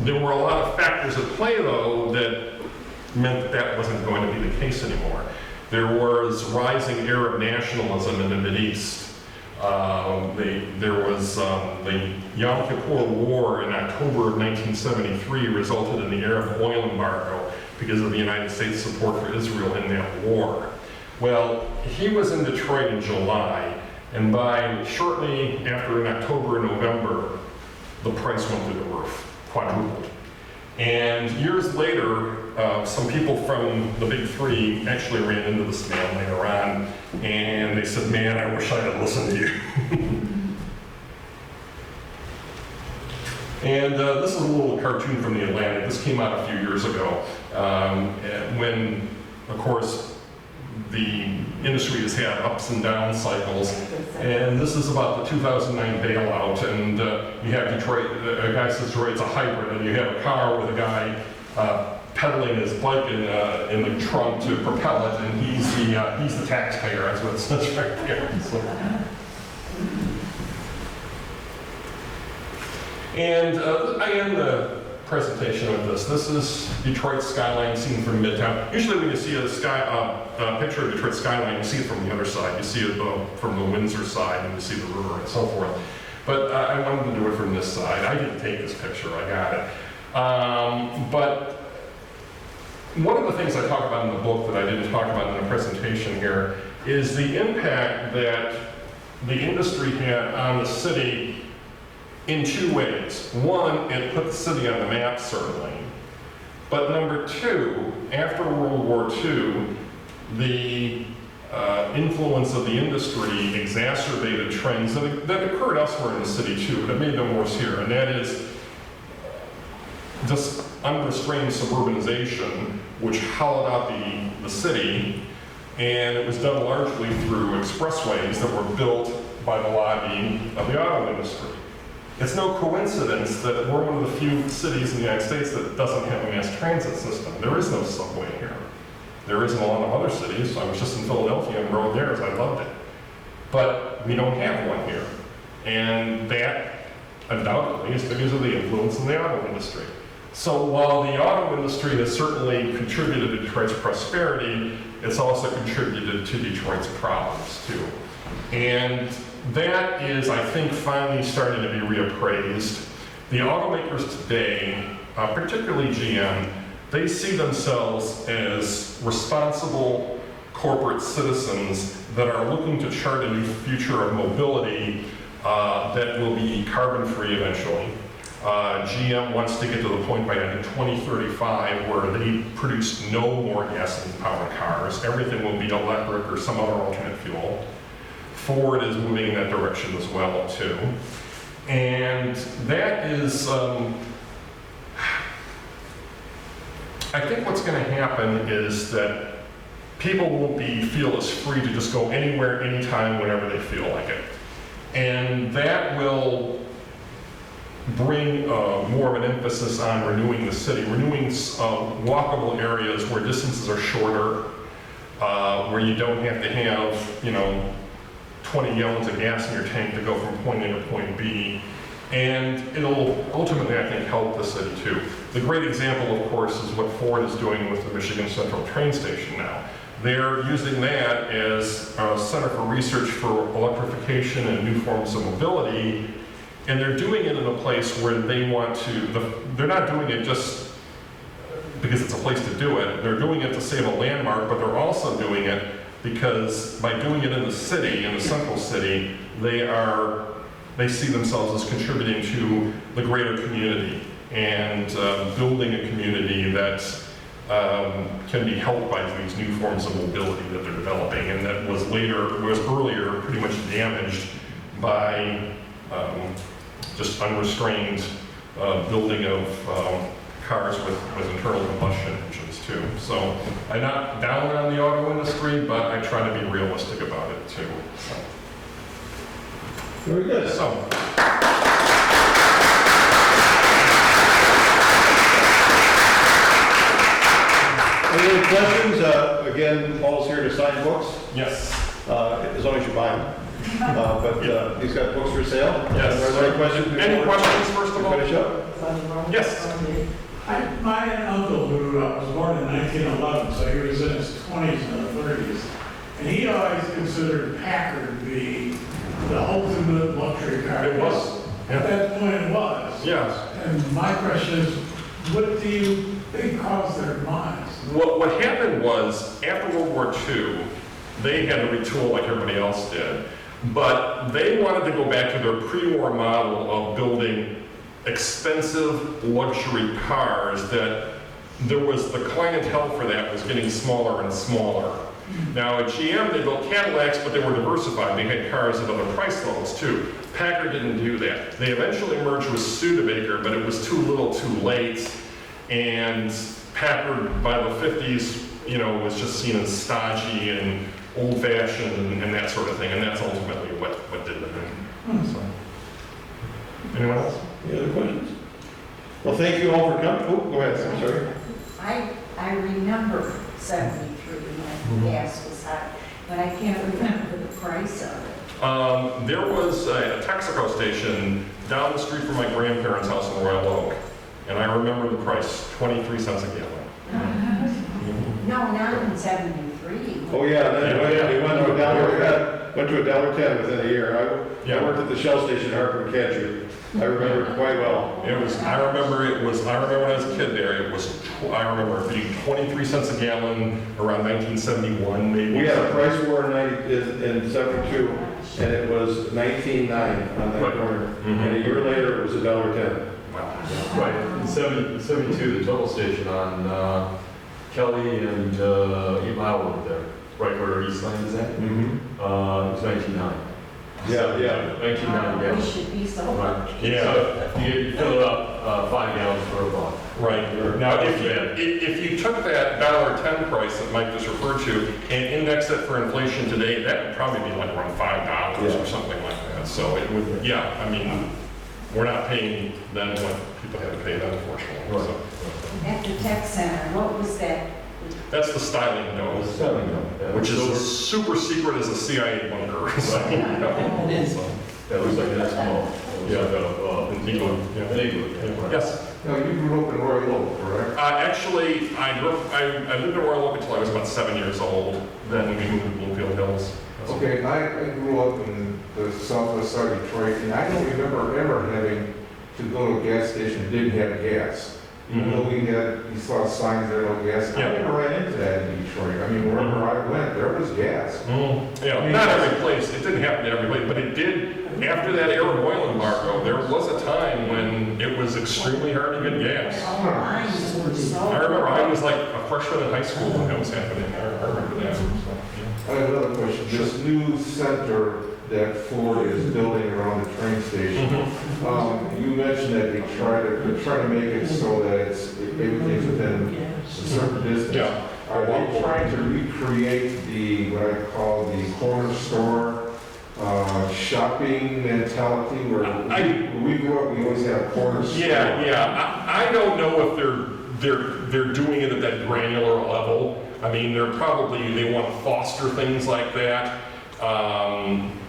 there were a lot of factors at play, though, that meant that that wasn't going to be the case anymore. There was rising Arab nationalism in the Mideast. There was the Yom Kippur War in October of 1973 resulted in the Arab oil embargo because of the United States support for Israel in that war. Well, he was in Detroit in July, And by shortly after in October and November, the price went through the roof, quadrupled. And years later, some people from the big three actually ran into this man later on, and they said, man, I wish I had listened to you. And this is a little cartoon from the Atlantic. This came out a few years ago, when, of course, the industry has had ups and down cycles. And this is about the 2009 bailout. And you have Detroit, a guy says Detroit's a hybrid, and you have a car with a guy pedaling his bike in the trunk to propel it, and he's the taxpayer, that's what it says right there. So. And I end the presentation with this. This is Detroit's skyline seen from Midtown. Usually when you see a picture of Detroit skyline, you see it from the other side. You see it from the Windsor side, and you see the river and so forth. But I wanted to do it from this side. I didn't take this picture, I got it. But one of the things I talk about in the book that I didn't talk about in the presentation here is the impact that the industry had on the city in two ways. One, it put the city on the map, certainly. But number two, after World War II, the influence of the industry exacerbated trends that occurred elsewhere in the city too, but it made them worse here. And that is just unrestrained suburbanization, which hollowed out the city. And it was done largely through expressways that were built by the lobbying of the auto industry. It's no coincidence that we're one of the few cities in the United States that doesn't have a mass transit system. There is no subway here. There is in a lot of other cities. I was just in Philadelphia and rode there, I loved it. But we don't have one here. And that, undoubtedly, is because of the influence of the auto industry. So while the auto industry has certainly contributed to Detroit's prosperity, it's also contributed to Detroit's problems, too. And that is, I think, finally starting to be reappraised. The automakers today, particularly GM, they see themselves as responsible corporate citizens that are looking to chart a new future of mobility that will be carbon-free eventually. GM wants to get to the point by 2035 where they produce no more gasoline-powered cars. Everything will be electric or some other alternate fuel. Ford is moving in that direction as well, too. And that is, I think what's going to happen is that people won't feel as free to just go anywhere, anytime, whenever they feel like it. And that will bring more of an emphasis on renewing the city, renewing walkable areas where distances are shorter, where you don't have to have, 20 gallons of gas in your tank to go from point A to point B. And it'll ultimately, I think, help the city too. The great example, of course, is what Ford is doing with the Michigan Central train station now. They're using that as a center for research for electrification and new forms of mobility, and they're doing it in a place where they want to, they're not doing it just because it's a place to do it. They're doing it to save a landmark, but they're also doing it because by doing it in the city, in the central city, they see themselves as contributing to the greater community and building a community that can be helped by these new forms of mobility that they're developing, and that was earlier pretty much damaged by just unrestrained building of cars with internal combustion engines too. So I'm not down on the auto industry, but I try to be realistic about it too. So. Very good. So. Any questions? Again, Paul's here to sign books, Yes. as long as you buy them. But he's got books for sale. Yes. Are there any questions? Any questions, first of all? Finish up? Yes. My uncle, who was born in 1911, so he was in his 20s and 30s, and he always considered Packard to be the ultimate luxury car. It was. At that point it was. Yes. And my question is, what do you think caused their demise? What happened was, after World War II, they had to retool like everybody else did. But they wanted to go back to their pre-war model of building expensive luxury cars that there was the clientele for that was getting smaller and smaller. Now at GM, they built Cadillacs, but they were diversified. They had cars at other price levels too. Packard didn't do that. They eventually merged with Studebaker, but it was too little too late. And Packard, by the 50s, you know, was just seen as stodgy and old-fashioned and that sort of thing. And that's ultimately what did the thing. So. Anyone else? Any other questions? Well, thank you all for coming. Oh, go ahead, I'm sorry. I remember 73 when gas was high, but I can't remember the price of it. There was a Texaco station down the street from my grandparents' house in Royal Oak, and I remember the price, 23 cents a gallon. No, not in 73. Oh, yeah, they went to $1.10 within a year. I worked at the Shell station in Hartford Catcher. I remember it quite well. I remember when I was a kid there, I remember it being 23 cents a gallon around 1971, maybe. We had a price war in 72, and it was 19.9 on that corner. And a year later, it was $1.10. Wow. Right, in 72, the total station on Kelly and 8 Mile over there, right where East Lane is at, it was 19.9. Yeah. 19.9 We gallons. should be so much. Yeah. So you fill it up 5 gallons for a buck. Right. Now, if you took that $1.10 price that Mike just referred to and indexed it for inflation today, that would probably be like around $5 or something like that. So it would, yeah, I mean, we're not paying then what people had to pay then, unfortunately. Right. So, At the tech center, what was that? that's the styling dome, which is as super secret as a CIA bunker. So, It is. That looks like an Eskimo. Yeah, Igloo. Yes. Now, you grew up in Royal Oak, correct? Actually, I lived in Royal Oak until I was about 7 years old. Then we moved to Bloomfield Hills. Okay, I grew up in the southwest side of Detroit, and I don't remember ever having to go to a gas station that didn't have gas. Even though you saw signs there, no gas. I never ran into that in Detroit. I mean, wherever I went, there was gas. Yeah, not every place. It didn't happen to every place, but it did. After that Arab oil embargo, there was a time when it was extremely hard to get gas. All lines were so. I remember I was like a freshman in high school when that was happening. I remember that. So, I have another question. This new center that Ford is building around the train station, you mentioned that they're trying to make it so that everything's within a certain distance. Yeah. Are they trying to recreate what I call the corner store shopping mentality where we grew up, we always had corner stores? Yeah. I don't know if they're doing it at that granular level. I mean, they want to foster things like that.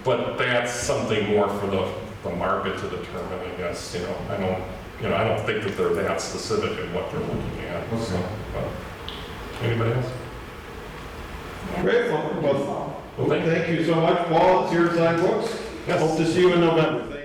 But that's something more for the market to determine, I guess. I don't think that they're that specific in what they're looking at. Okay. So, but, anybody else? Great. Well, thank you so much, Paul. It's your sign books. Yes. Hope to see you in November.